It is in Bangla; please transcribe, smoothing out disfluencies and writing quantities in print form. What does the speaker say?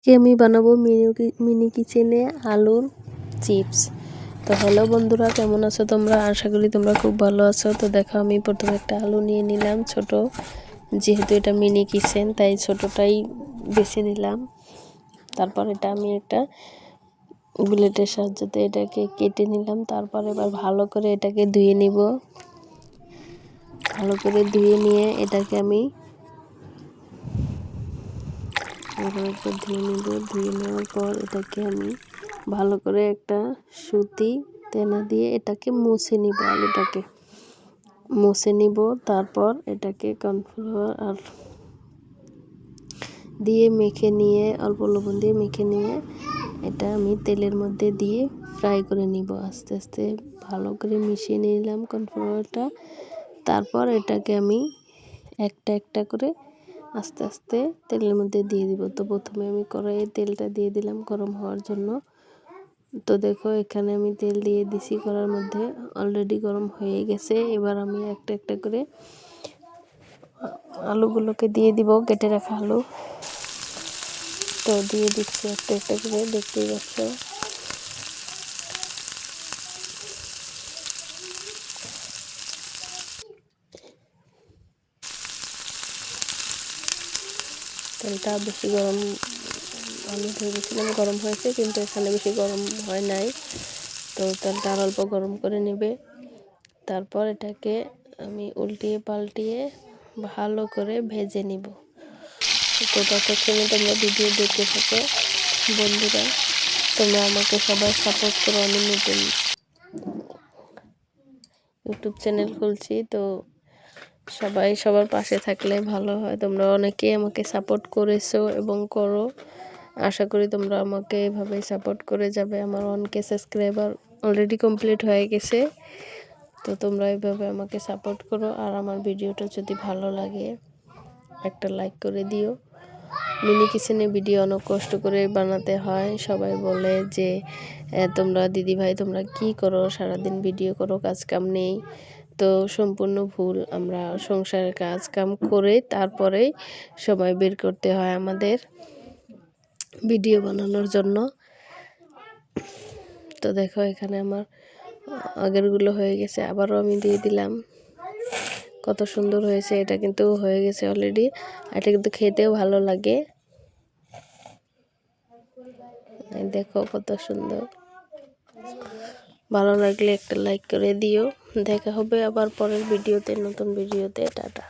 আজকে আমি বানাবো মিনি কিচেনে আলুর চিপস। তো হ্যালো বন্ধুরা, কেমন আছো তোমরা? আশা করি তোমরা খুব ভালো আছো। তো দেখো, আমি প্রথমে একটা আলু নিয়ে নিলাম ছোট, যেহেতু এটা মিনি কিচেন তাই ছোটটাই বেছে নিলাম। তারপর এটা আমি একটা ব্লেডের সাহায্যে এটাকে কেটে নিলাম। তারপর এবার ভালো করে এটাকে ধুয়ে নিব। ভালো করে ধুয়ে নিয়ে এটাকে আমি একটু ধুয়ে নিব। ধুয়ে নেওয়ার পর এটাকে আমি ভালো করে একটা সুতি তেনা দিয়ে এটাকে মুছে নিব। আলুটাকে মুছে নিব। তারপর এটাকে কর্নফ্লাওয়ার আর দিয়ে মেখে নিয়ে, অল্প লবণ দিয়ে মেখে নিয়ে এটা আমি তেলের মধ্যে দিয়ে ফ্রাই করে নিব। আস্তে আস্তে ভালো করে মিশিয়ে নিলাম কর্নফ্লাওয়ারটা। তারপর এটাকে আমি একটা একটা করে আস্তে আস্তে তেলের মধ্যে দিয়ে দিব। তো প্রথমে আমি কড়াইয়ে তেলটা দিয়ে দিলাম গরম হওয়ার জন্য। তো দেখো, এখানে আমি তেল দিয়ে দিছি, কড়াইয়ের মধ্যে অলরেডি গরম হয়ে গেছে। এবার আমি একটা একটা করে আলুগুলোকে দিয়ে দিব, কেটে রাখা আলু। তো দিয়ে দিচ্ছি একটা একটা করে, দেখতেই পাচ্ছ। তেলটা বেশি গরম, আমি ভেবেছিলাম গরম হয়েছে, কিন্তু এখানে বেশি গরম হয় নাই। তো তেলটা আর অল্প গরম করে নেবে। তারপর এটাকে আমি উল্টিয়ে পাল্টিয়ে ভালো করে ভেজে নিব। তো ততক্ষণে তোমরা ভিডিও দেখতে থাকো বন্ধুরা। তোমরা আমাকে সবাই সাপোর্ট করো। আমি নতুন ইউটিউব চ্যানেল খুলছি, তো সবাই সবার পাশে থাকলে ভালো হয়। তোমরা অনেকেই আমাকে সাপোর্ট করেছো এবং করো। আশা করি তোমরা আমাকে এভাবেই সাপোর্ট করে যাবে। আমার 1K সাবস্ক্রাইবার অলরেডি কমপ্লিট হয়ে গেছে। তো তোমরা এইভাবে আমাকে সাপোর্ট করো। আর আমার ভিডিওটা যদি ভালো লাগে একটা লাইক করে দিও। মিনি কিচেনে ভিডিও অনেক কষ্ট করে বানাতে হয়। সবাই বলে যে তোমরা দিদিভাই তোমরা কি করো, সারাদিন ভিডিও করো, কাজ কাম নেই। তো সম্পূর্ণ ভুল। আমরা সংসারের কাজ কাম করে তারপরেই সময় বের করতে হয় আমাদের ভিডিও বানানোর জন্য। তো দেখো, এখানে আমার আগেরগুলো হয়ে গেছে, আবারও আমি দিয়ে দিলাম। কত সুন্দর হয়েছে, এটা কিন্তু হয়ে গেছে অলরেডি। এটা কিন্তু খেতেও ভালো লাগে। দেখো কত সুন্দর। ভালো লাগলে একটা লাইক করে দিও। দেখা হবে আবার পরের ভিডিওতে, নতুন ভিডিওতে। টাটা।